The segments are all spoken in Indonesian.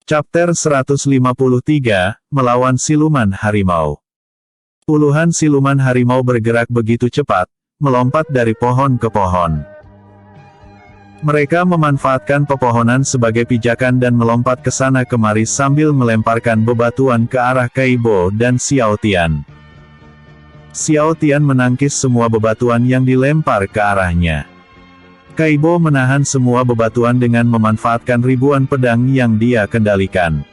Chapter 153, Melawan Siluman Harimau. Puluhan siluman harimau bergerak begitu cepat, melompat dari pohon ke pohon. Mereka memanfaatkan pepohonan sebagai pijakan dan melompat ke sana kemari sambil melemparkan bebatuan ke arah Kaibo dan Xiao Tian. Xiao Tian menangkis semua bebatuan yang dilempar ke arahnya. Kaibo menahan semua bebatuan dengan memanfaatkan ribuan pedang yang dia kendalikan.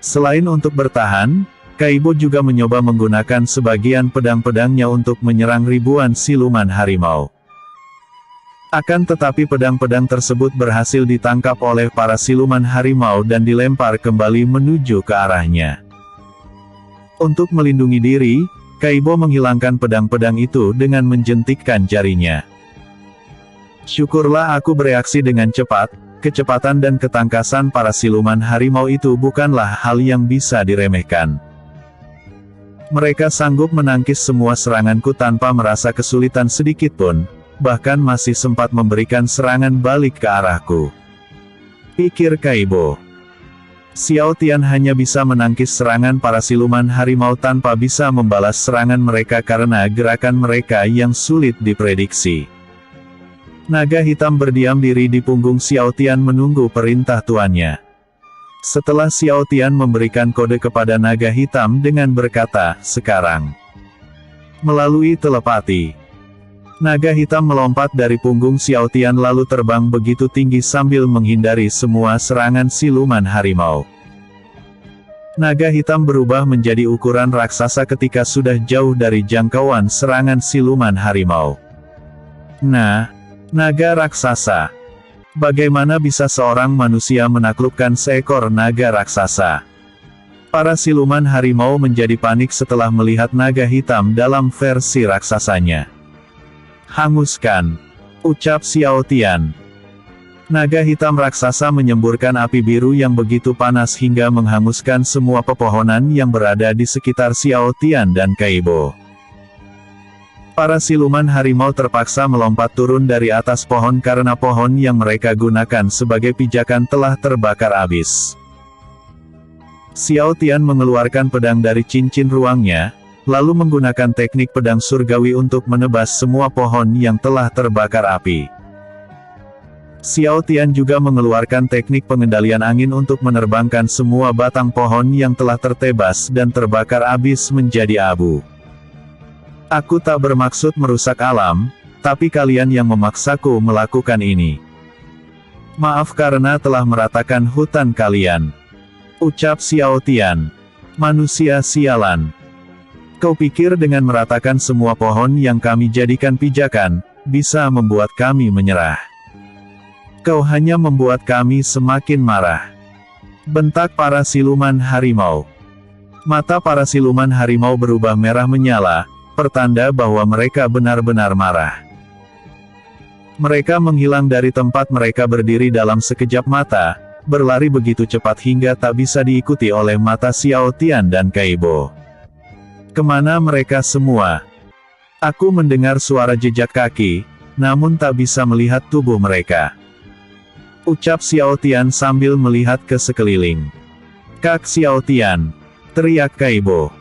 Selain untuk bertahan, Kaibo juga mencoba menggunakan sebagian pedang-pedangnya untuk menyerang ribuan siluman harimau. Akan tetapi pedang-pedang tersebut berhasil ditangkap oleh para siluman harimau dan dilempar kembali menuju ke arahnya. Untuk melindungi diri, Kaibo menghilangkan pedang-pedang itu dengan menjentikkan jarinya. Syukurlah aku bereaksi dengan cepat, kecepatan dan ketangkasan para siluman harimau itu bukanlah hal yang bisa diremehkan. Mereka sanggup menangkis semua seranganku tanpa merasa kesulitan sedikitpun, bahkan masih sempat memberikan serangan balik ke arahku. Pikir Kaibo. Xiao Tian hanya bisa menangkis serangan para siluman harimau tanpa bisa membalas serangan mereka karena gerakan mereka yang sulit diprediksi. Naga hitam berdiam diri di punggung Xiao Tian menunggu perintah tuannya. Setelah Xiao Tian memberikan kode kepada naga hitam dengan berkata, "Sekarang." Melalui telepati, naga hitam melompat dari punggung Xiao Tian lalu terbang begitu tinggi sambil menghindari semua serangan siluman harimau. Naga hitam berubah menjadi ukuran raksasa ketika sudah jauh dari jangkauan serangan siluman harimau. Nah, naga raksasa. Bagaimana bisa seorang manusia menaklukkan seekor naga raksasa? Para siluman harimau menjadi panik setelah melihat naga hitam dalam versi raksasanya. "Hanguskan," ucap Xiao Tian. Naga hitam raksasa menyemburkan api biru yang begitu panas hingga menghanguskan semua pepohonan yang berada di sekitar Xiao Tian dan Kaibo. Para siluman harimau terpaksa melompat turun dari atas pohon karena pohon yang mereka gunakan sebagai pijakan telah terbakar habis. Xiao Tian mengeluarkan pedang dari cincin ruangnya, lalu menggunakan teknik pedang surgawi untuk menebas semua pohon yang telah terbakar api. Xiao Tian juga mengeluarkan teknik pengendalian angin untuk menerbangkan semua batang pohon yang telah tertebas dan terbakar habis menjadi abu. Aku tak bermaksud merusak alam, tapi kalian yang memaksaku melakukan ini. Maaf karena telah meratakan hutan kalian. Ucap Xiao Tian. Manusia sialan. Kau pikir dengan meratakan semua pohon yang kami jadikan pijakan, bisa membuat kami menyerah? Kau hanya membuat kami semakin marah. Bentak para siluman harimau. Mata para siluman harimau berubah merah menyala, pertanda bahwa mereka benar-benar marah. Mereka menghilang dari tempat mereka berdiri dalam sekejap mata, berlari begitu cepat hingga tak bisa diikuti oleh mata Xiao Tian dan Kaibo. Kemana mereka semua? Aku mendengar suara jejak kaki, namun tak bisa melihat tubuh mereka. Ucap Xiao Tian sambil melihat ke sekeliling. "Kak Xiao Tian!" teriak Kaibo.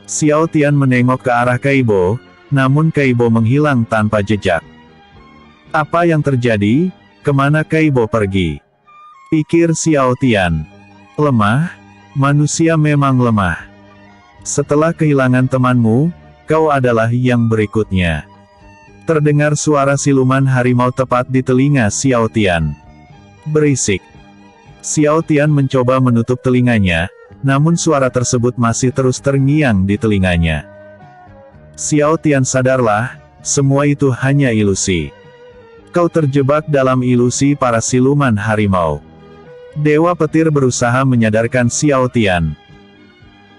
Xiao Tian menengok ke arah Kaibo, namun Kaibo menghilang tanpa jejak. Apa yang terjadi? Kemana Kaibo pergi? Pikir Xiao Tian. Lemah? Manusia memang lemah. Setelah kehilangan temanmu, kau adalah yang berikutnya. Terdengar suara siluman harimau tepat di telinga Xiao Tian. Berisik. Xiao Tian mencoba menutup telinganya, namun suara tersebut masih terus terngiang di telinganya. Xiao Tian, sadarlah, semua itu hanya ilusi. Kau terjebak dalam ilusi para siluman harimau. Dewa petir berusaha menyadarkan Xiao Tian.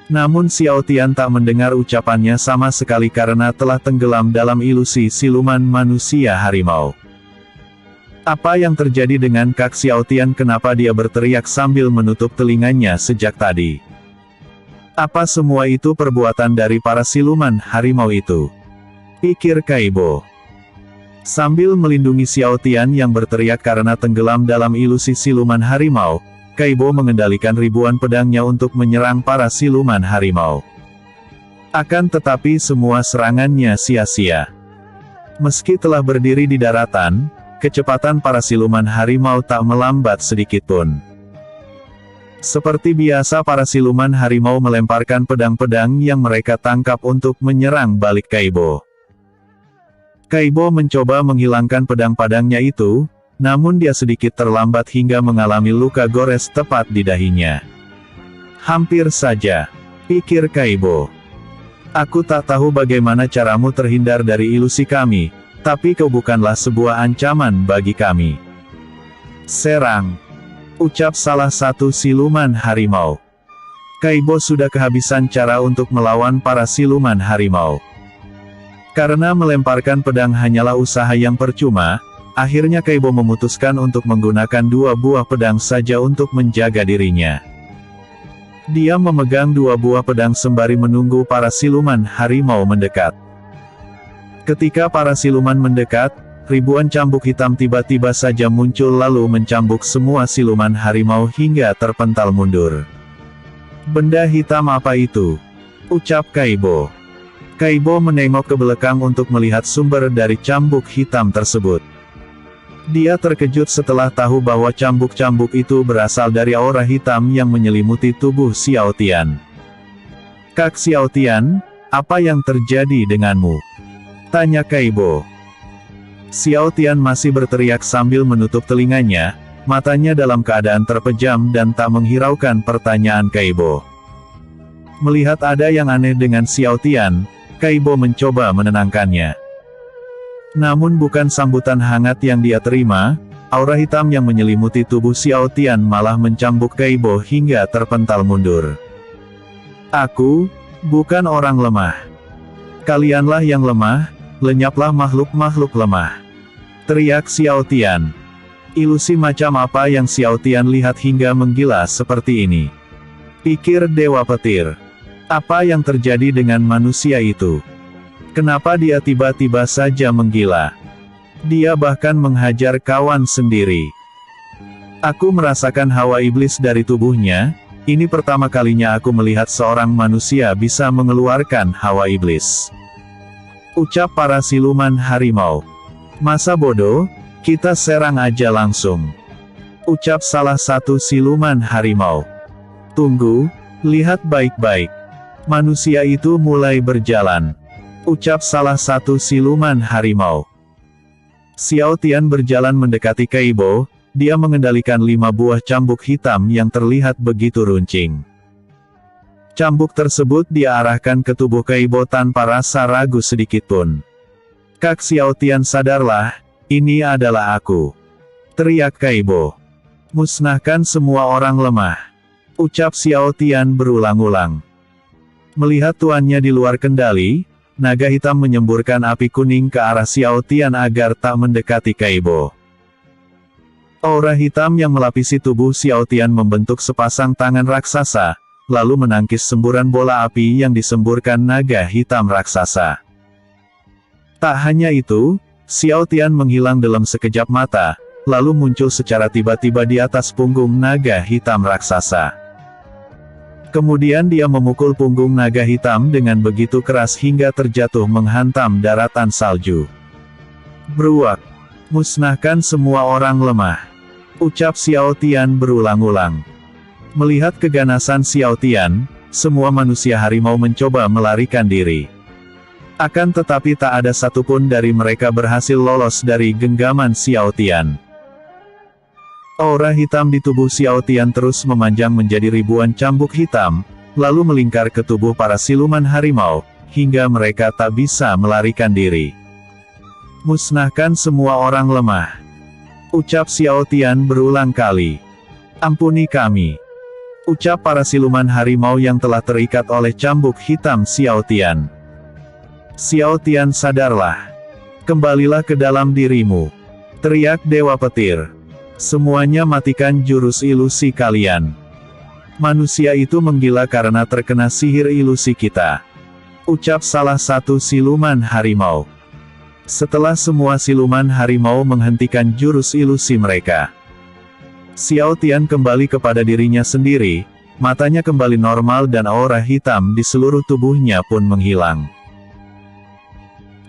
Namun Xiao Tian tak mendengar ucapannya sama sekali karena telah tenggelam dalam ilusi siluman manusia harimau. Apa yang terjadi dengan Kak Xiao Tian? Kenapa dia berteriak sambil menutup telinganya sejak tadi? Apa semua itu perbuatan dari para siluman harimau itu? Pikir Kaibo. Sambil melindungi Xiao Tian yang berteriak karena tenggelam dalam ilusi siluman harimau, Kaibo mengendalikan ribuan pedangnya untuk menyerang para siluman harimau. Akan tetapi semua serangannya sia-sia. Meski telah berdiri di daratan, kecepatan para siluman harimau tak melambat sedikitpun. Seperti biasa para siluman harimau melemparkan pedang-pedang yang mereka tangkap untuk menyerang balik Kaibo. Kaibo mencoba menghilangkan pedang-pedangnya itu, namun dia sedikit terlambat hingga mengalami luka gores tepat di dahinya. Hampir saja, pikir Kaibo. Aku tak tahu bagaimana caramu terhindar dari ilusi kami, tapi kau bukanlah sebuah ancaman bagi kami. Serang, ucap salah satu siluman harimau. Kaibo sudah kehabisan cara untuk melawan para siluman harimau. Karena melemparkan pedang hanyalah usaha yang percuma, akhirnya Kaibo memutuskan untuk menggunakan 2 buah pedang saja untuk menjaga dirinya. Dia memegang 2 buah pedang sembari menunggu para siluman harimau mendekat. Ketika para siluman mendekat, ribuan cambuk hitam tiba-tiba saja muncul lalu mencambuk semua siluman harimau hingga terpental mundur. Benda hitam apa itu? Ucap Kaibo. Kaibo menengok ke belakang untuk melihat sumber dari cambuk hitam tersebut. Dia terkejut setelah tahu bahwa cambuk-cambuk itu berasal dari aura hitam yang menyelimuti tubuh Xiao Tian. Kak Xiao Tian, apa yang terjadi denganmu? Tanya Kaibo. Xiao Tian masih berteriak sambil menutup telinganya, matanya dalam keadaan terpejam dan tak menghiraukan pertanyaan Kaibo. Melihat ada yang aneh dengan Xiao Tian, Kaibo mencoba menenangkannya. Namun bukan sambutan hangat yang dia terima, aura hitam yang menyelimuti tubuh Xiao Tian malah mencambuk Kaibo hingga terpental mundur. Aku, bukan orang lemah. Kalianlah yang lemah, lenyaplah makhluk-makhluk lemah. Teriak Xiao Tian. Ilusi macam apa yang Xiao Tian lihat hingga menggila seperti ini? Pikir Dewa Petir. Apa yang terjadi dengan manusia itu? Kenapa dia tiba-tiba saja menggila? Dia bahkan menghajar kawan sendiri. Aku merasakan hawa iblis dari tubuhnya, ini pertama kalinya aku melihat seorang manusia bisa mengeluarkan hawa iblis. Ucap para siluman harimau. Masa bodoh, kita serang aja langsung. Ucap salah satu siluman harimau. Tunggu, lihat baik-baik. Manusia itu mulai berjalan. Ucap salah satu siluman harimau. Xiao Tian berjalan mendekati Kaibo, dia mengendalikan 5 buah cambuk hitam yang terlihat begitu runcing. Cambuk tersebut dia arahkan ke tubuh Kaibo tanpa rasa ragu sedikitpun. Kak Xiao Tian, sadarlah, ini adalah aku. Teriak Kaibo. Musnahkan semua orang lemah. Ucap Xiao Tian berulang-ulang. Melihat tuannya di luar kendali, naga hitam menyemburkan api kuning ke arah Xiao Tian agar tak mendekati Kaibo. Aura hitam yang melapisi tubuh Xiao Tian membentuk sepasang tangan raksasa, lalu menangkis semburan bola api yang disemburkan naga hitam raksasa. Tak hanya itu, Xiao Tian menghilang dalam sekejap mata, lalu muncul secara tiba-tiba di atas punggung naga hitam raksasa. Kemudian dia memukul punggung naga hitam dengan begitu keras hingga terjatuh menghantam daratan salju. Beruak. Musnahkan semua orang lemah. Ucap Xiao Tian berulang-ulang. Melihat keganasan Xiao Tian, semua manusia harimau mencoba melarikan diri. Akan tetapi tak ada satupun dari mereka berhasil lolos dari genggaman Xiao Tian. Aura hitam di tubuh Xiao Tian terus memanjang menjadi ribuan cambuk hitam, lalu melingkar ke tubuh para siluman harimau, hingga mereka tak bisa melarikan diri. Musnahkan semua orang lemah. Ucap Xiao Tian berulang kali. Ampuni kami. Ucap para siluman harimau yang telah terikat oleh cambuk hitam Xiao Tian. Xiao Tian, sadarlah. Kembalilah ke dalam dirimu. Teriak Dewa Petir. Semuanya matikan jurus ilusi kalian. Manusia itu menggila karena terkena sihir ilusi kita. Ucap salah satu siluman harimau. Setelah semua siluman harimau menghentikan jurus ilusi mereka, Xiao Tian kembali kepada dirinya sendiri, matanya kembali normal dan aura hitam di seluruh tubuhnya pun menghilang.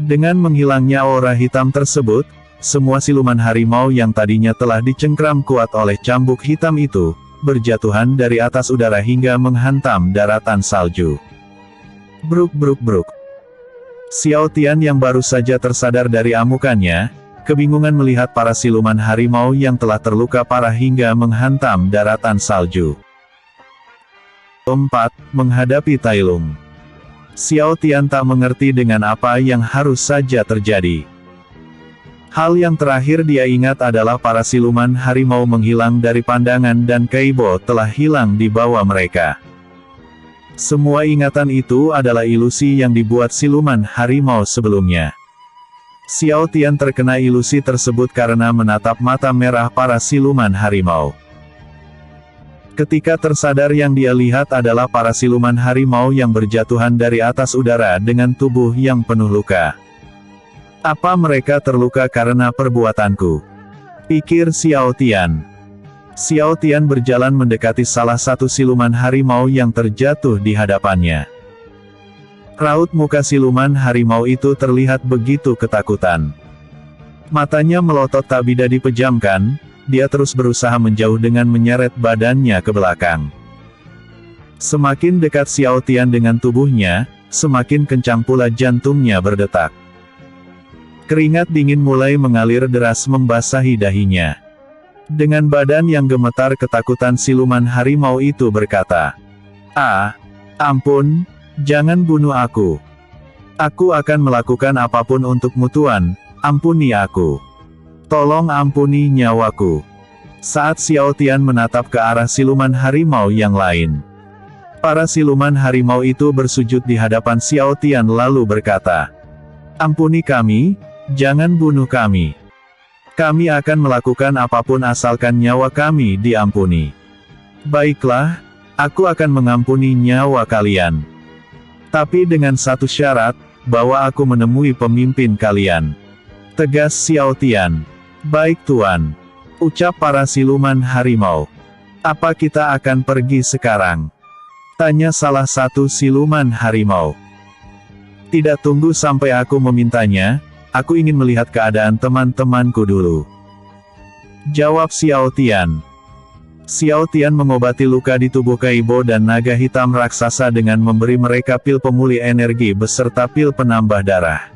Dengan menghilangnya aura hitam tersebut, semua siluman harimau yang tadinya telah dicengkram kuat oleh cambuk hitam itu, berjatuhan dari atas udara hingga menghantam daratan salju. Bruk bruk bruk. Xiao Tian yang baru saja tersadar dari amukannya, kebingungan melihat para siluman harimau yang telah terluka parah hingga menghantam daratan salju. 4. Menghadapi Tai Lung. Xiao Tian tak mengerti dengan apa yang harus saja terjadi. Hal yang terakhir dia ingat adalah para siluman harimau menghilang dari pandangan dan Kaibo telah hilang di bawah mereka. Semua ingatan itu adalah ilusi yang dibuat siluman harimau sebelumnya. Xiao Tian terkena ilusi tersebut karena menatap mata merah para siluman harimau. Ketika tersadar yang dia lihat adalah para siluman harimau yang berjatuhan dari atas udara dengan tubuh yang penuh luka. Apa mereka terluka karena perbuatanku? Pikir Xiao Tian. Xiao Tian berjalan mendekati salah satu siluman harimau yang terjatuh di hadapannya. Raut muka siluman harimau itu terlihat begitu ketakutan. Matanya melotot tak bisa dipejamkan, dia terus berusaha menjauh dengan menyeret badannya ke belakang. Semakin dekat Xiao Tian dengan tubuhnya, semakin kencang pula jantungnya berdetak. Keringat dingin mulai mengalir deras membasahi dahinya. Dengan badan yang gemetar ketakutan siluman harimau itu berkata, "Ah, ampun, jangan bunuh aku. Aku akan melakukan apapun untukmu Tuan, ampuni aku. Tolong ampuni nyawaku." Saat Xiao Tian menatap ke arah siluman harimau yang lain, para siluman harimau itu bersujud di hadapan Xiao Tian lalu berkata, "Ampuni kami, jangan bunuh kami. Kami akan melakukan apapun asalkan nyawa kami diampuni." "Baiklah, aku akan mengampuni nyawa kalian. Tapi dengan satu syarat, bahwa aku menemui pemimpin kalian," tegas Xiao Tian. "Baik Tuan," ucap para siluman harimau. "Apa kita akan pergi sekarang?" tanya salah satu siluman harimau. "Tidak, tunggu sampai aku memintanya. Aku ingin melihat keadaan teman-temanku dulu," jawab Xiao Tian. Xiao Tian mengobati luka di tubuh Kaibo dan naga hitam raksasa dengan memberi mereka pil pemulih energi beserta pil penambah darah.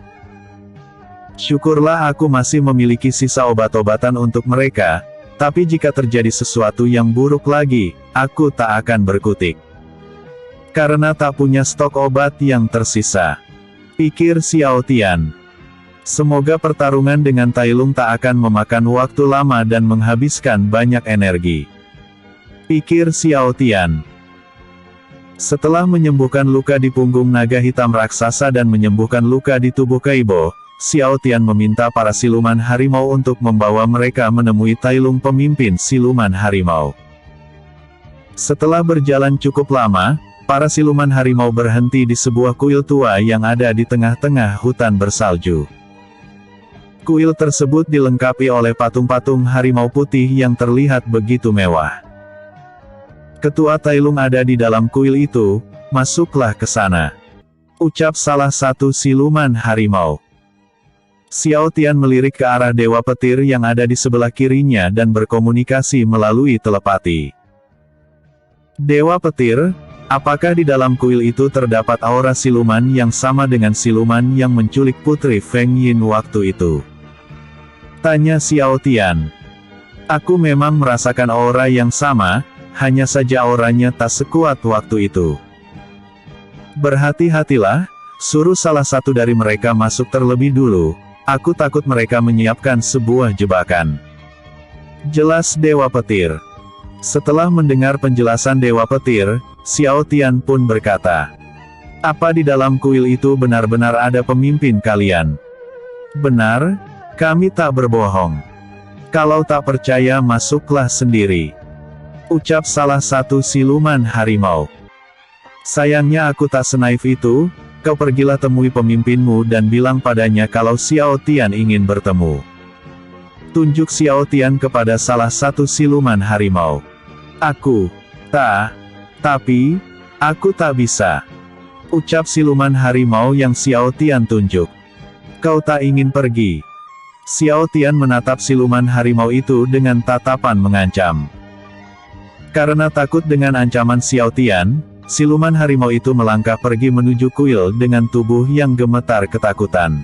"Syukurlah aku masih memiliki sisa obat-obatan untuk mereka, tapi jika terjadi sesuatu yang buruk lagi, aku tak akan berkutik. Karena tak punya stok obat yang tersisa," pikir Xiao Tian. Semoga pertarungan dengan Tai Lung tak akan memakan waktu lama dan menghabiskan banyak energi, pikir Xiao Tian. Setelah menyembuhkan luka di punggung naga hitam raksasa dan menyembuhkan luka di tubuh Kaibo, Xiao Tian meminta para siluman harimau untuk membawa mereka menemui Tai Lung pemimpin siluman harimau. Setelah berjalan cukup lama, para siluman harimau berhenti di sebuah kuil tua yang ada di tengah-tengah hutan bersalju. Kuil tersebut dilengkapi oleh patung-patung harimau putih yang terlihat begitu mewah. "Ketua Tai Lung ada di dalam kuil itu, masuklah ke sana," ucap salah satu siluman harimau. Xiao Tian melirik ke arah Dewa Petir yang ada di sebelah kirinya dan berkomunikasi melalui telepati. "Dewa Petir, apakah di dalam kuil itu terdapat aura siluman yang sama dengan siluman yang menculik Putri Feng Yin waktu itu?" tanya Xiao Tian. "Aku memang merasakan aura yang sama, hanya saja auranya tak sekuat waktu itu." "Berhati-hatilah, suruh salah satu dari mereka masuk terlebih dulu, aku takut mereka menyiapkan sebuah jebakan," jelas Dewa Petir. Setelah mendengar penjelasan Dewa Petir, Xiao Tian pun berkata, "Apa di dalam kuil itu benar-benar ada pemimpin kalian?" "Benar, kami tak berbohong. Kalau tak percaya masuklah sendiri," ucap salah satu siluman harimau. "Sayangnya aku tak senaif itu, kau pergilah temui pemimpinmu dan bilang padanya kalau Xiao Tian ingin bertemu." Tunjuk Xiao Tian kepada salah satu siluman harimau. Tapi, aku tak bisa. Ucap siluman harimau yang Xiao Tian tunjuk. Kau tak ingin pergi? Xiao Tian menatap siluman harimau itu dengan tatapan mengancam. Karena takut dengan ancaman Xiao Tian, siluman harimau itu melangkah pergi menuju kuil dengan tubuh yang gemetar ketakutan.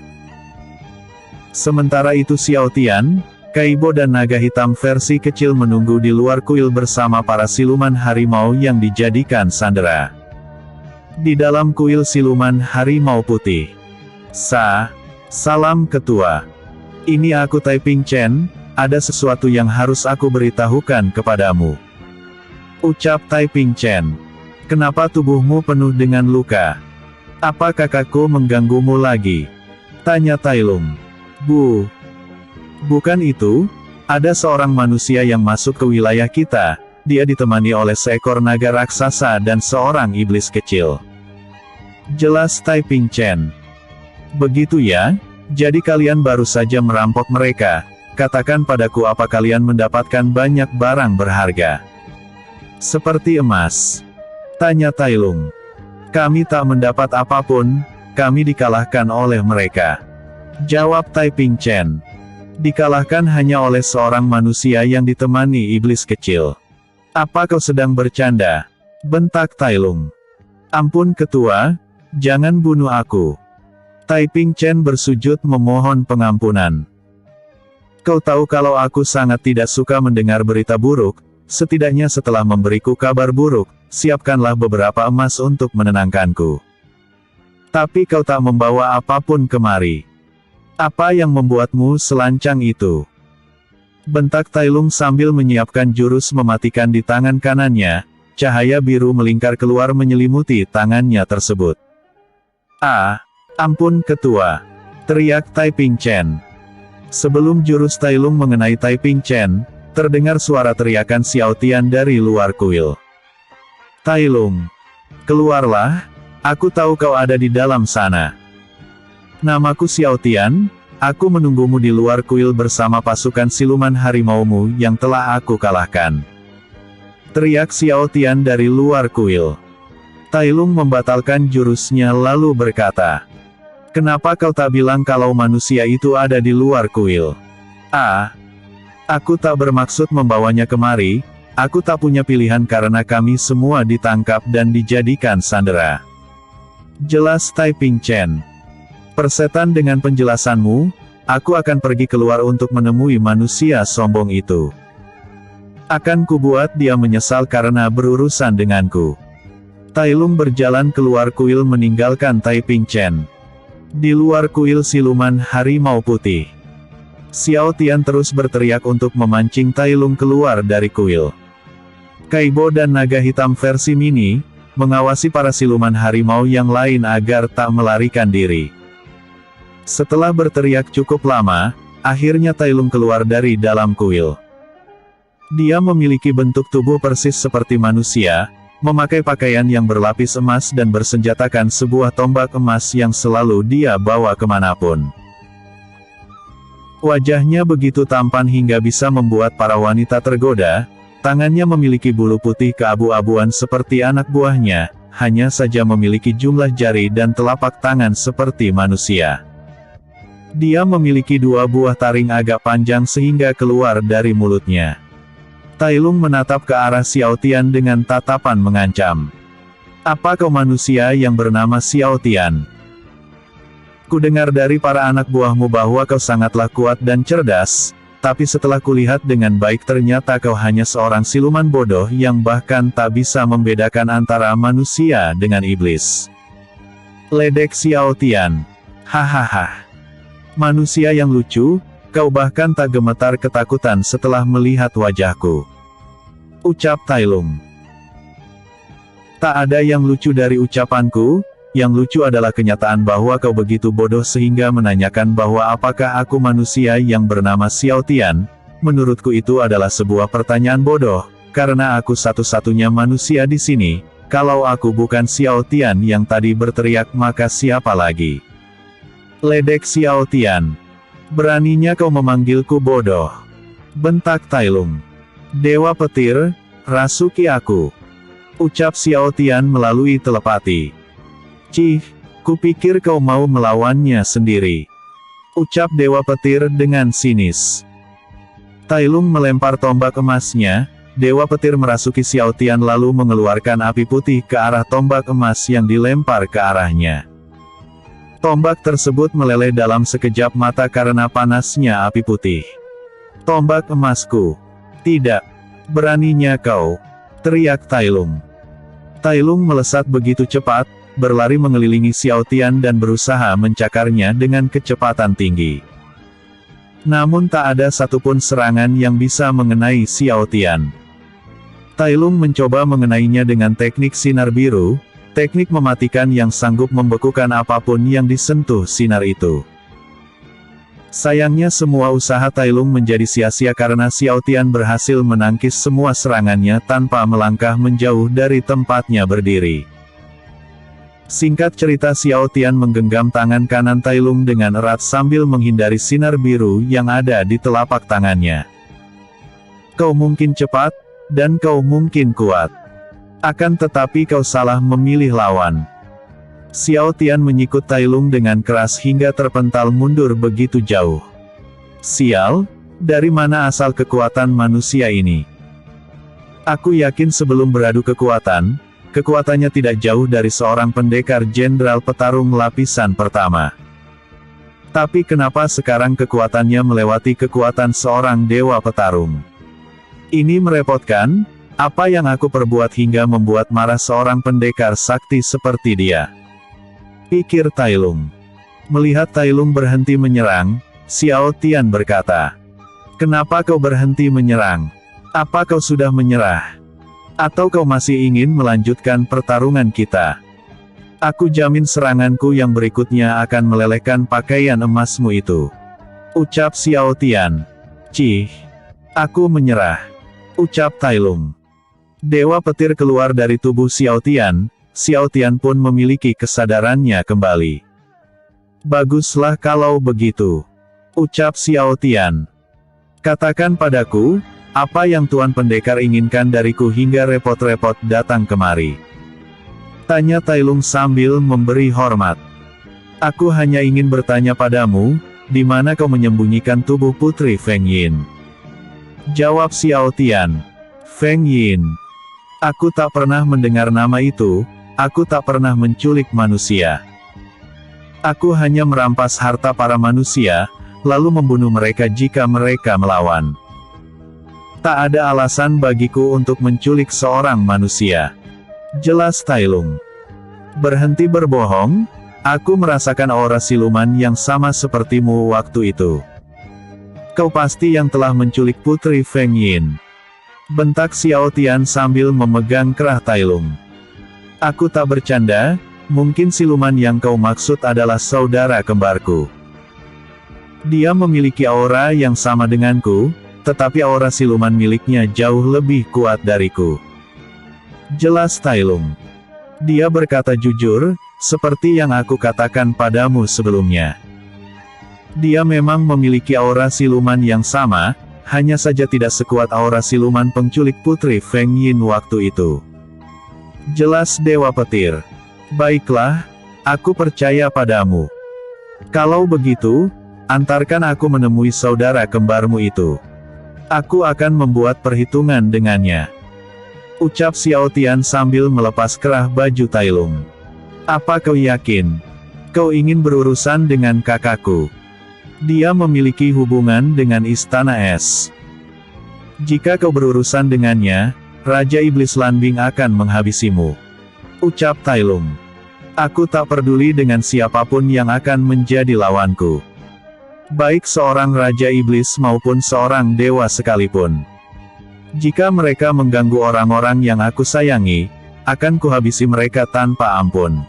Sementara itu Xiao Tian, Kaibo dan naga hitam versi kecil menunggu di luar kuil bersama para siluman harimau yang dijadikan sandera. Di dalam kuil siluman harimau putih. Salam ketua. Ini aku Taiping Chen, ada sesuatu yang harus aku beritahukan kepadamu. Ucap Taiping Chen. Kenapa tubuhmu penuh dengan luka? Apa kakakku mengganggumu lagi? Tanya Tailung. Bukan itu, ada seorang manusia yang masuk ke wilayah kita, dia ditemani oleh seekor naga raksasa dan seorang iblis kecil. Jelas Taiping Chen. Begitu ya? Jadi kalian baru saja merampok mereka, katakan padaku apa kalian mendapatkan banyak barang berharga. Seperti emas. Tanya Tailung. Kami tak mendapat apapun, kami dikalahkan oleh mereka. Jawab Taiping Chen. Dikalahkan hanya oleh seorang manusia yang ditemani iblis kecil. Apa kau sedang bercanda? Bentak Tailung. Ampun ketua, jangan bunuh aku. Taiping Chen bersujud memohon pengampunan. Kau tahu kalau aku sangat tidak suka mendengar berita buruk, setidaknya setelah memberiku kabar buruk, siapkanlah beberapa emas untuk menenangkanku. Tapi kau tak membawa apapun kemari. Apa yang membuatmu selancang itu? Bentak Tailung sambil menyiapkan jurus mematikan di tangan kanannya, cahaya biru melingkar keluar menyelimuti tangannya tersebut. Ampun ketua, teriak Taiping Chen. Sebelum jurus Tailung mengenai Taiping Chen, terdengar suara teriakan Xiao Tian dari luar kuil. Tailung, keluarlah, aku tahu kau ada di dalam sana. Namaku Xiao Tian, aku menunggumu di luar kuil bersama pasukan siluman harimaumu yang telah aku kalahkan. Teriak Xiao Tian dari luar kuil. Tailung membatalkan jurusnya lalu berkata. Kenapa kau tak bilang kalau manusia itu ada di luar kuil? Aku tak bermaksud membawanya kemari, aku tak punya pilihan karena kami semua ditangkap dan dijadikan sandera. Jelas Taiping Chen. Persetan dengan penjelasanmu, aku akan pergi keluar untuk menemui manusia sombong itu. Akan kubuat dia menyesal karena berurusan denganku. Tailung berjalan keluar kuil meninggalkan Taiping Chen. Di luar kuil siluman harimau putih. Xiao Tian terus berteriak untuk memancing Tailung keluar dari kuil. Kaibo dan naga hitam versi mini, mengawasi para siluman harimau yang lain agar tak melarikan diri. Setelah berteriak cukup lama, akhirnya Tailung keluar dari dalam kuil. Dia memiliki bentuk tubuh persis seperti manusia, memakai pakaian yang berlapis emas dan bersenjatakan sebuah tombak emas yang selalu dia bawa kemanapun. Wajahnya begitu tampan hingga bisa membuat para wanita tergoda, tangannya memiliki bulu putih keabu-abuan seperti anak buahnya, hanya saja memiliki jumlah jari dan telapak tangan seperti manusia. Dia memiliki 2 buah taring agak panjang sehingga keluar dari mulutnya. Tailung menatap ke arah Xiao Tian dengan tatapan mengancam. Apa kau manusia yang bernama Xiao Tian? Kudengar dari para anak buahmu bahwa kau sangatlah kuat dan cerdas, tapi setelah kulihat dengan baik ternyata kau hanya seorang siluman bodoh yang bahkan tak bisa membedakan antara manusia dengan iblis. Ledek Xiao Tian. Hahaha. Manusia yang lucu, kau bahkan tak gemetar ketakutan setelah melihat wajahku. Ucap Tailung. Tak ada yang lucu dari ucapanku, yang lucu adalah kenyataan bahwa kau begitu bodoh sehingga menanyakan bahwa apakah aku manusia yang bernama Xiao Tian. Menurutku itu adalah sebuah pertanyaan bodoh, karena aku satu-satunya manusia di sini. Kalau aku bukan Xiao Tian yang tadi berteriak maka siapa lagi? Ledek Xiao Tian. Beraninya kau memanggilku bodoh. bentak Tai Lung. Dewa Petir, rasuki aku. Ucap Xiao Tian melalui telepati. Cih, kupikir kau mau melawannya sendiri. Ucap Dewa Petir dengan sinis. Tai Lung melempar tombak emasnya. Dewa Petir merasuki Xiao Tian lalu mengeluarkan api putih ke arah tombak emas yang dilempar ke arahnya. Tombak tersebut meleleh dalam sekejap mata karena panasnya api putih. Tombak emasku. Tidak. Beraninya kau. Teriak Tai Lung. Tai Lung melesat begitu cepat, berlari mengelilingi Xiao Tian dan berusaha mencakarnya dengan kecepatan tinggi. Namun tak ada satupun serangan yang bisa mengenai Xiao Tian. Tai Lung mencoba mengenainya dengan teknik sinar biru, teknik mematikan yang sanggup membekukan apapun yang disentuh sinar itu. Sayangnya semua usaha Tai Lung menjadi sia-sia karena Xiao Tian berhasil menangkis semua serangannya tanpa melangkah menjauh dari tempatnya berdiri. Singkat cerita, Xiao Tian menggenggam tangan kanan Tai Lung dengan erat sambil menghindari sinar biru yang ada di telapak tangannya. Kau mungkin cepat, dan kau mungkin kuat. Akan tetapi kau salah memilih lawan. Xiao Tian menyikut Tai Lung dengan keras hingga terpental mundur begitu jauh. Sial, dari mana asal kekuatan manusia ini? Aku yakin sebelum beradu kekuatan, kekuatannya tidak jauh dari seorang pendekar jenderal petarung lapisan pertama. Tapi kenapa sekarang kekuatannya melewati kekuatan seorang dewa petarung? Ini merepotkan. Apa yang aku perbuat hingga membuat marah seorang pendekar sakti seperti dia? Pikir Tai Lung. Melihat Tai Lung berhenti menyerang, Xiao Tian berkata, "Kenapa kau berhenti menyerang? Apa kau sudah menyerah? Atau kau masih ingin melanjutkan pertarungan kita? Aku jamin seranganku yang berikutnya akan melelehkan pakaian emasmu itu." Ucap Xiao Tian. "Cih, aku menyerah." Ucap Tai Lung. Dewa Petir keluar dari tubuh Xiao Tian pun memiliki kesadarannya kembali. "Baguslah kalau begitu." Ucap Xiao Tian. "Katakan padaku, apa yang Tuan Pendekar inginkan dariku hingga repot-repot datang kemari?" Tanya Tai Lung sambil memberi hormat. "Aku hanya ingin bertanya padamu, di mana kau menyembunyikan tubuh Putri Feng Yin?" Jawab Xiao Tian. "Feng Yin. Aku tak pernah mendengar nama itu, aku tak pernah menculik manusia. Aku hanya merampas harta para manusia, lalu membunuh mereka jika mereka melawan. Tak ada alasan bagiku untuk menculik seorang manusia." Jelas Tai Lung. "Berhenti berbohong, aku merasakan aura siluman yang sama sepertimu waktu itu. Kau pasti yang telah menculik Putri Feng Yin." Bentak Xiao Tian sambil memegang kerah Tai Lung. "Aku tak bercanda, mungkin siluman yang kau maksud adalah saudara kembarku. Dia memiliki aura yang sama denganku, tetapi aura siluman miliknya jauh lebih kuat dariku." Jelas Tai Lung. "Dia berkata jujur, seperti yang aku katakan padamu sebelumnya. Dia memang memiliki aura siluman yang sama, hanya saja tidak sekuat aura siluman penculik Putri Feng Yin waktu itu." Jelas Dewa Petir. "Baiklah, aku percaya padamu. Kalau begitu, antarkan aku menemui saudara kembarmu itu. Aku akan membuat perhitungan dengannya." Ucap Xiao Tian sambil melepas kerah baju Tai Lung. "Apa kau yakin? Kau ingin berurusan dengan kakakku? Dia memiliki hubungan dengan Istana Es. Jika kau berurusan dengannya, Raja Iblis Lanbing akan menghabisimu." Ucap Tai Lung. "Aku tak peduli dengan siapapun yang akan menjadi lawanku. Baik seorang Raja Iblis maupun seorang dewa sekalipun. Jika mereka mengganggu orang-orang yang aku sayangi, akan kuhabisi mereka tanpa ampun."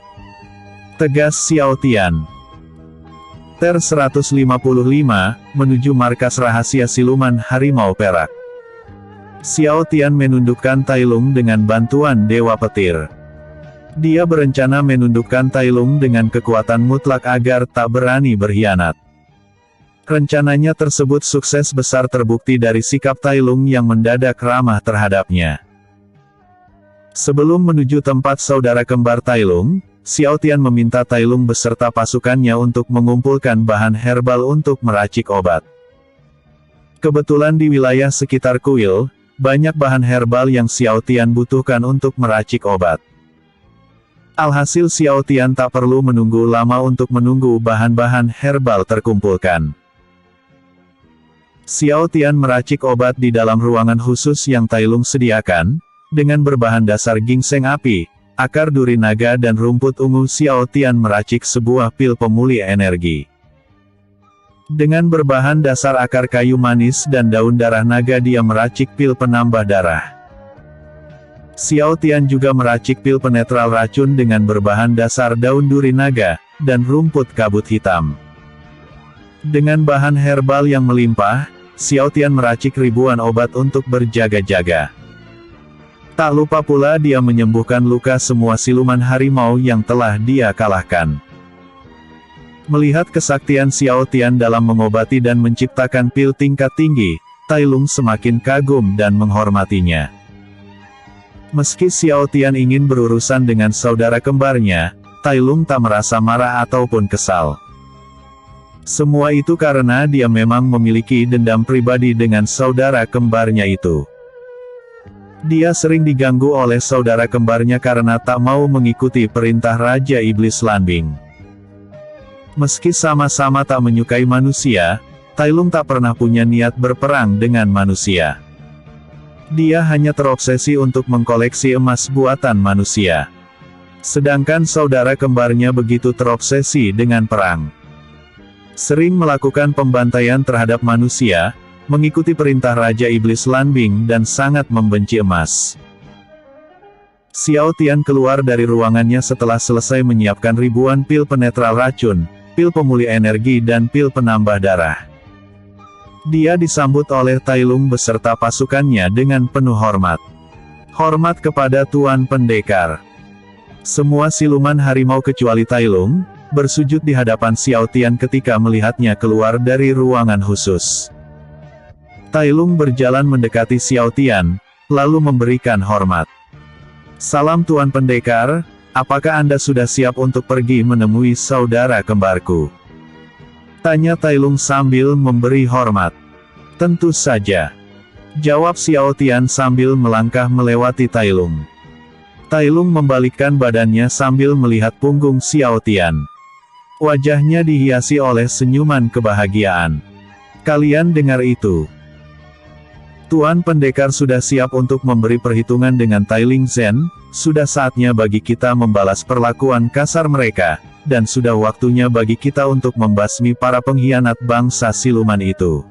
Tegas Xiao Tian. Ter 155, menuju markas rahasia siluman harimau perak. Xiao Tian menundukkan Tai Lung dengan bantuan Dewa Petir. Dia berencana menundukkan Tai Lung dengan kekuatan mutlak agar tak berani berkhianat. Rencananya tersebut sukses besar terbukti dari sikap Tai Lung yang mendadak ramah terhadapnya. Sebelum menuju tempat saudara kembar Tai Lung, Xiao Tian meminta Tai Lung beserta pasukannya untuk mengumpulkan bahan herbal untuk meracik obat. Kebetulan di wilayah sekitar kuil, banyak bahan herbal yang Xiao Tian butuhkan untuk meracik obat. Alhasil Xiao Tian tak perlu menunggu lama untuk menunggu bahan-bahan herbal terkumpulkan. Xiao Tian meracik obat di dalam ruangan khusus yang Tai Lung sediakan, dengan berbahan dasar ginseng api, akar duri naga dan rumput ungu. Xiao Tian meracik sebuah pil pemulih energi. Dengan berbahan dasar akar kayu manis dan daun darah naga dia meracik pil penambah darah. Xiao Tian juga meracik pil penetral racun dengan berbahan dasar daun duri naga, dan rumput kabut hitam. Dengan bahan herbal yang melimpah, Xiao Tian meracik ribuan obat untuk berjaga-jaga. Tak lupa pula dia menyembuhkan luka semua siluman harimau yang telah dia kalahkan. Melihat kesaktian Xiao Tian dalam mengobati dan menciptakan pil tingkat tinggi, Tai Lung semakin kagum dan menghormatinya. Meski Xiao Tian ingin berurusan dengan saudara kembarnya, Tai Lung tak merasa marah ataupun kesal. Semua itu karena dia memang memiliki dendam pribadi dengan saudara kembarnya itu. Dia sering diganggu oleh saudara kembarnya karena tak mau mengikuti perintah Raja Iblis Lanbing. Meski sama-sama tak menyukai manusia, Tai Lung tak pernah punya niat berperang dengan manusia. Dia hanya terobsesi untuk mengkoleksi emas buatan manusia. Sedangkan saudara kembarnya begitu terobsesi dengan perang. Sering melakukan pembantaian terhadap manusia, mengikuti perintah Raja Iblis Lanbing dan sangat membenci emas. Xiao Tian keluar dari ruangannya setelah selesai menyiapkan ribuan pil penetral racun, pil pemulih energi dan pil penambah darah. Dia disambut oleh Tai Lung beserta pasukannya dengan penuh hormat. Hormat kepada Tuan Pendekar. Semua siluman harimau kecuali Tai Lung, bersujud di hadapan Xiao Tian ketika melihatnya keluar dari ruangan khusus. Tai Lung berjalan mendekati Xiao Tian, lalu memberikan hormat. "Salam Tuan Pendekar, apakah Anda sudah siap untuk pergi menemui saudara kembarku?" Tanya Tai Lung sambil memberi hormat. "Tentu saja," jawab Xiao Tian sambil melangkah melewati Tai Lung. Tai Lung membalikkan badannya sambil melihat punggung Xiao Tian. Wajahnya dihiasi oleh senyuman kebahagiaan. "Kalian dengar itu? Tuan Pendekar sudah siap untuk memberi perhitungan dengan Tai Ling Zhen, sudah saatnya bagi kita membalas perlakuan kasar mereka, dan sudah waktunya bagi kita untuk membasmi para pengkhianat bangsa siluman itu.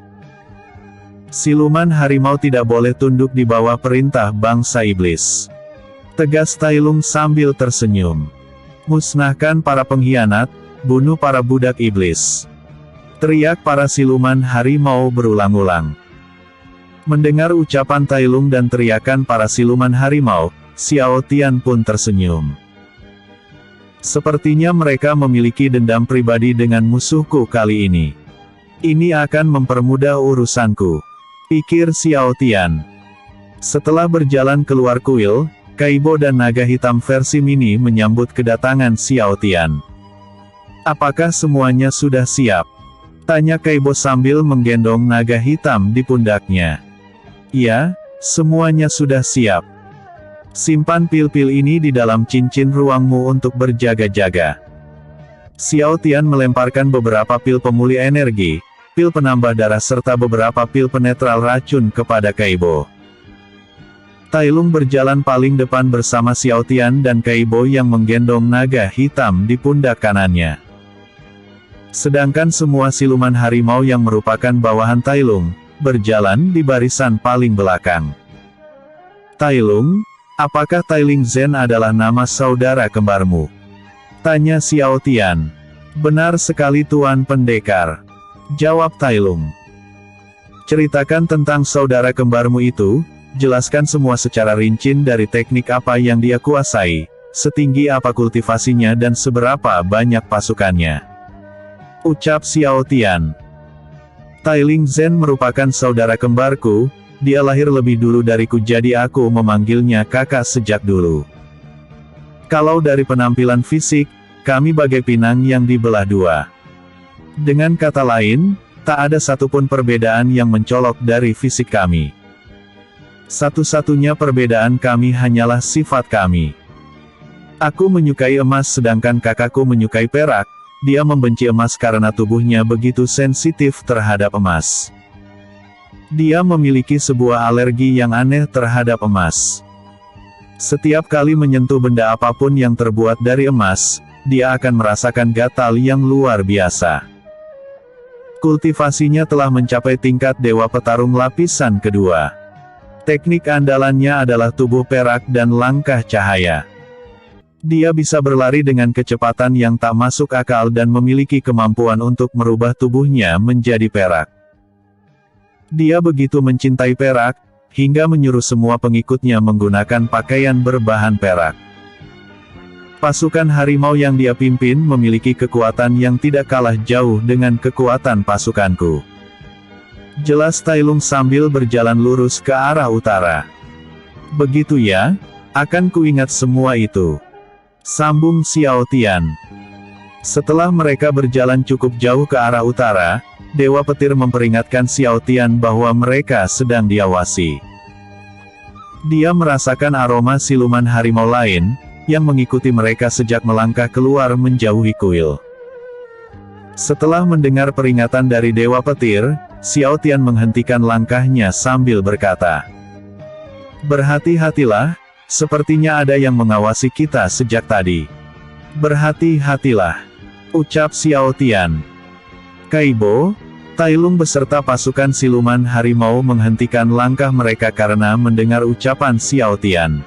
Siluman harimau tidak boleh tunduk di bawah perintah bangsa iblis," tegas Tai Lung sambil tersenyum. "Musnahkan para pengkhianat, bunuh para budak iblis," teriak para siluman harimau berulang-ulang. Mendengar ucapan Tai Lung dan teriakan para siluman harimau, Xiao Tian pun tersenyum. Sepertinya mereka memiliki dendam pribadi dengan musuhku kali ini. Ini akan mempermudah urusanku, pikir Xiao Tian. Setelah berjalan keluar kuil, Kaibo dan naga hitam versi mini menyambut kedatangan Xiao Tian. "Apakah semuanya sudah siap?" tanya Kaibo sambil menggendong naga hitam di pundaknya. "Ya, semuanya sudah siap. Simpan pil-pil ini di dalam cincin ruangmu untuk berjaga-jaga." Xiao Tian melemparkan beberapa pil pemulih energi, pil penambah darah serta beberapa pil penetral racun kepada Kaibo. Tai Lung berjalan paling depan bersama Xiao Tian dan Kaibo yang menggendong naga hitam di pundak kanannya. Sedangkan semua siluman harimau yang merupakan bawahan Tai Lung, berjalan di barisan paling belakang. "Tai Lung, apakah Tai Ling Zhen adalah nama saudara kembarmu?" tanya Xiao Tian. "Benar sekali Tuan Pendekar," jawab Tai Lung. "Ceritakan tentang saudara kembarmu itu, jelaskan semua secara rinci dari teknik apa yang dia kuasai, setinggi apa kultivasinya dan seberapa banyak pasukannya," ucap Xiao Tian. Tailing Zhen merupakan saudara kembarku, dia lahir lebih dulu dariku jadi aku memanggilnya kakak sejak dulu. Kalau dari penampilan fisik, kami bagai pinang yang dibelah dua. Dengan kata lain, tak ada satupun perbedaan yang mencolok dari fisik kami. Satu-satunya perbedaan kami hanyalah sifat kami. Aku menyukai emas sedangkan kakakku menyukai perak, dia membenci emas karena tubuhnya begitu sensitif terhadap emas. Dia memiliki sebuah alergi yang aneh terhadap emas. Setiap kali menyentuh benda apapun yang terbuat dari emas, dia akan merasakan gatal yang luar biasa. Kultivasinya telah mencapai tingkat dewa petarung lapisan kedua. Teknik andalannya adalah tubuh perak dan langkah cahaya. Dia bisa berlari dengan kecepatan yang tak masuk akal dan memiliki kemampuan untuk merubah tubuhnya menjadi perak. Dia begitu mencintai perak, hingga menyuruh semua pengikutnya menggunakan pakaian berbahan perak. Pasukan harimau yang dia pimpin memiliki kekuatan yang tidak kalah jauh dengan kekuatan pasukanku. Jelas Tailung sambil berjalan lurus ke arah utara. Begitu ya, akan kuingat semua itu. Sambung Xiao Tian. Setelah mereka berjalan cukup jauh ke arah utara, Dewa Petir memperingatkan Xiao Tian bahwa mereka sedang diawasi. Dia merasakan aroma siluman harimau lain, yang mengikuti mereka sejak melangkah keluar menjauhi kuil. Setelah mendengar peringatan dari Dewa Petir, Xiao Tian menghentikan langkahnya sambil berkata, "Berhati-hatilah, sepertinya ada yang mengawasi kita sejak tadi." "Berhati-hatilah," ucap Xiao Tian. Kaibo, Tailung beserta pasukan siluman harimau menghentikan langkah mereka karena mendengar ucapan Xiao Tian.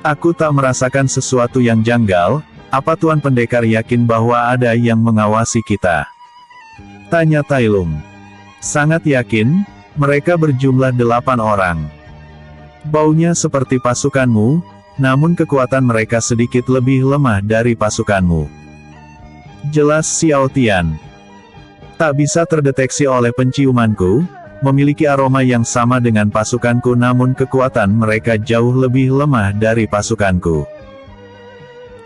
"Aku tak merasakan sesuatu yang janggal, apa Tuan Pendekar yakin bahwa ada yang mengawasi kita?" tanya Tailung. "Sangat yakin, mereka berjumlah 8 orang. Baunya seperti pasukanmu, namun kekuatan mereka sedikit lebih lemah dari pasukanmu," jelas Xiao Tian. "Tak bisa terdeteksi oleh penciumanku, memiliki aroma yang sama dengan pasukanku namun kekuatan mereka jauh lebih lemah dari pasukanku.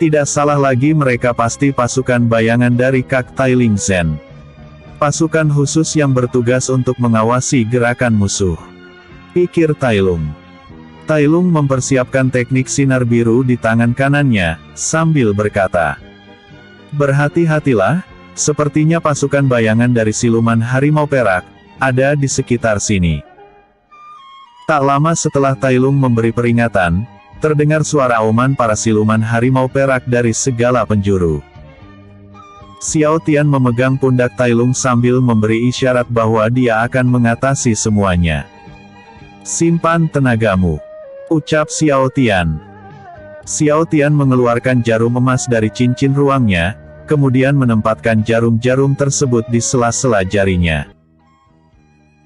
Tidak salah lagi mereka pasti pasukan bayangan dari Kak Tailing Zhen. Pasukan khusus yang bertugas untuk mengawasi gerakan musuh," pikir Tailung. Tailung mempersiapkan teknik sinar biru di tangan kanannya, sambil berkata, "Berhati-hatilah, sepertinya pasukan bayangan dari siluman harimau perak ada di sekitar sini." Tak lama setelah Tailung memberi peringatan, terdengar suara auman para siluman harimau perak dari segala penjuru. Xiao Tian memegang pundak Tailung sambil memberi isyarat bahwa dia akan mengatasi semuanya. "Simpan tenagamu," ucap Xiao Tian. Xiao Tian mengeluarkan jarum emas dari cincin ruangnya, kemudian menempatkan jarum-jarum tersebut di sela-sela jarinya.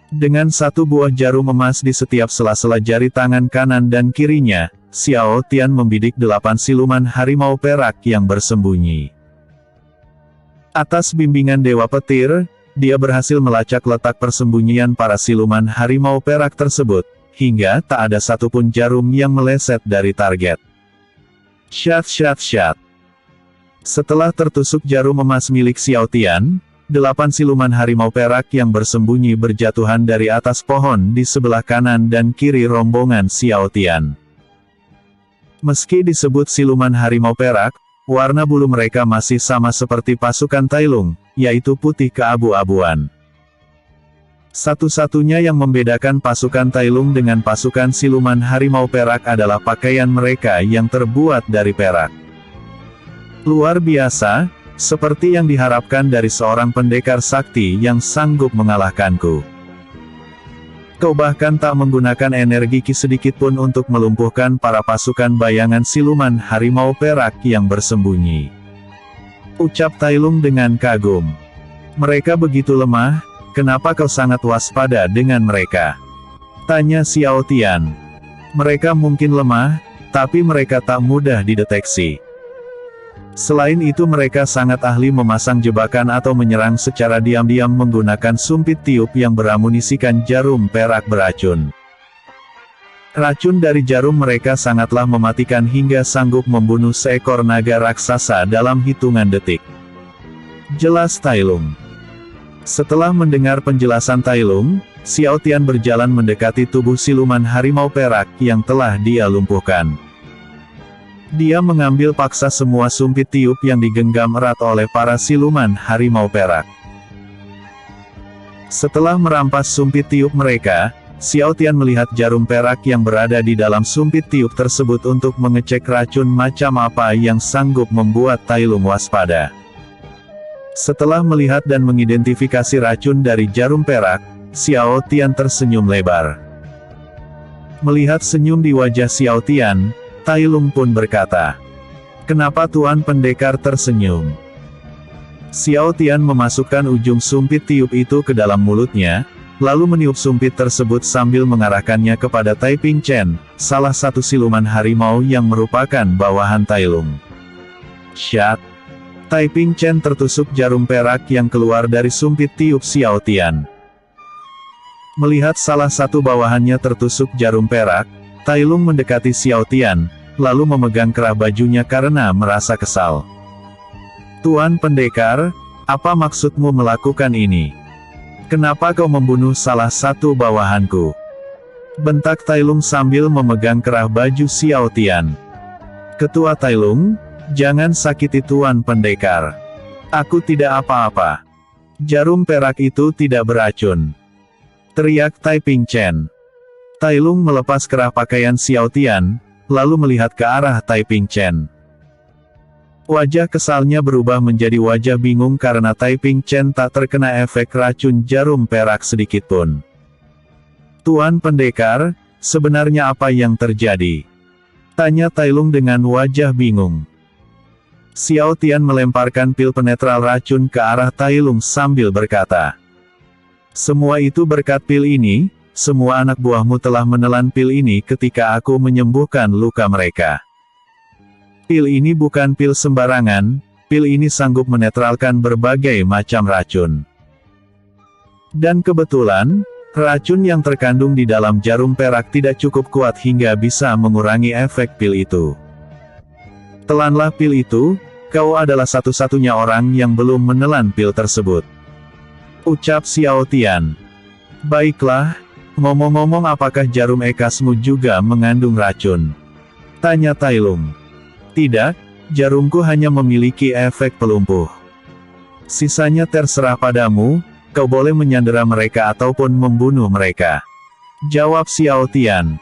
Dengan satu buah jarum emas di setiap sela-sela jari tangan kanan dan kirinya, Xiao Tian membidik 8 siluman harimau perak yang bersembunyi. Atas bimbingan Dewa Petir, dia berhasil melacak letak persembunyian para siluman harimau perak tersebut, hingga tak ada satupun jarum yang meleset dari target. Shat. Setelah tertusuk jarum emas milik Xiao Tian, 8 siluman harimau perak yang bersembunyi berjatuhan dari atas pohon di sebelah kanan dan kiri rombongan Xiao Tian. Meski disebut siluman harimau perak, warna bulu mereka masih sama seperti pasukan Tailung, yaitu putih keabu-abuan. Satu-satunya yang membedakan pasukan Tailung dengan pasukan siluman harimau perak adalah pakaian mereka yang terbuat dari perak. Luar biasa, seperti yang diharapkan dari seorang pendekar sakti yang sanggup mengalahkanku. Kau bahkan tak menggunakan energi ki sedikit pun untuk melumpuhkan para pasukan bayangan siluman harimau perak yang bersembunyi, ucap Tailung dengan kagum. Mereka begitu lemah, kenapa kau sangat waspada dengan mereka? Tanya Xiao Tian. Mereka mungkin lemah, tapi mereka tak mudah dideteksi. Selain itu mereka sangat ahli memasang jebakan atau menyerang secara diam-diam menggunakan sumpit tiup yang beramunisikan jarum perak beracun. Racun dari jarum mereka sangatlah mematikan hingga sanggup membunuh seekor naga raksasa dalam hitungan detik. Jelas Tai Lung. Setelah mendengar penjelasan Tai Lung, Xiao Tian berjalan mendekati tubuh siluman harimau perak yang telah dia lumpuhkan. Dia mengambil paksa semua sumpit tiup yang digenggam erat oleh para siluman harimau perak. Setelah merampas sumpit tiup mereka, Xiao Tian melihat jarum perak yang berada di dalam sumpit tiup tersebut untuk mengecek racun macam apa yang sanggup membuat Tai Lung waspada. Setelah melihat dan mengidentifikasi racun dari jarum perak, Xiao Tian tersenyum lebar. Melihat senyum di wajah Xiao Tian, Tai Lung pun berkata, "Kenapa Tuan Pendekar tersenyum?" Xiao Tian memasukkan ujung sumpit tiup itu ke dalam mulutnya, lalu meniup sumpit tersebut sambil mengarahkannya kepada Tai Ping Chen, salah satu siluman harimau yang merupakan bawahan Tai Lung. Syat! Tai Ping Chen tertusuk jarum perak yang keluar dari sumpit tiup Xiao Tian. Melihat salah satu bawahannya tertusuk jarum perak, Tai Lung mendekati Xiao Tian, lalu memegang kerah bajunya karena merasa kesal. "Tuan Pendekar, apa maksudmu melakukan ini? Kenapa kau membunuh salah satu bawahanku?" bentak Tai Lung sambil memegang kerah baju Xiao Tian. "Ketua Tai Lung, jangan sakiti Tuan Pendekar. Aku tidak apa-apa. Jarum perak itu tidak beracun," teriak Tai Ping Chen. Tai Lung melepas kerah pakaian Xiao Tian, lalu melihat ke arah Tai Ping Chen. Wajah kesalnya berubah menjadi wajah bingung karena Tai Ping Chen tak terkena efek racun jarum perak sedikitpun. "Tuan Pendekar, sebenarnya apa yang terjadi?" tanya Tai Lung dengan wajah bingung. Xiao Tian melemparkan pil penetral racun ke arah Tai Lung sambil berkata, "Semua itu berkat pil ini. Semua anak buahmu telah menelan pil ini ketika aku menyembuhkan luka mereka. Pil ini bukan pil sembarangan, pil ini sanggup menetralkan berbagai macam racun. Dan kebetulan, racun yang terkandung di dalam jarum perak tidak cukup kuat hingga bisa mengurangi efek pil itu. Telanlah pil itu, kau adalah satu-satunya orang yang belum menelan pil tersebut," ucap Xiao Tian. "Baiklah. Ngomong-ngomong, apakah jarum ekasmu juga mengandung racun?" tanya Tai Lung. "Tidak, jarumku hanya memiliki efek pelumpuh. Sisanya terserah padamu, kau boleh menyandera mereka ataupun membunuh mereka," jawab Xiao Tian.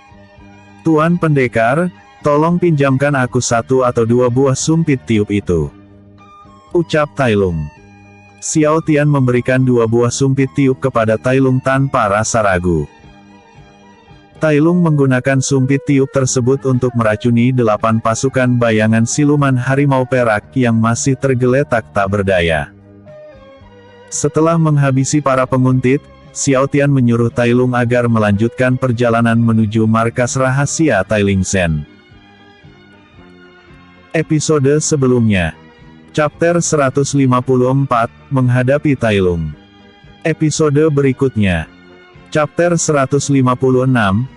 "Tuan Pendekar, tolong pinjamkan aku 1 atau 2 buah sumpit tiup itu," ucap Tai Lung. Xiao Tian memberikan 2 buah sumpit tiup kepada Tai Lung tanpa rasa ragu. Tai Lung menggunakan sumpit tiup tersebut untuk meracuni 8 pasukan bayangan siluman harimau perak yang masih tergeletak tak berdaya. Setelah menghabisi para penguntit, Xiao Tian menyuruh Tai Lung agar melanjutkan perjalanan menuju markas rahasia Tai Ling Sen. Episode sebelumnya. Chapter 154, menghadapi Tai Lung. Episode berikutnya. Chapter 156,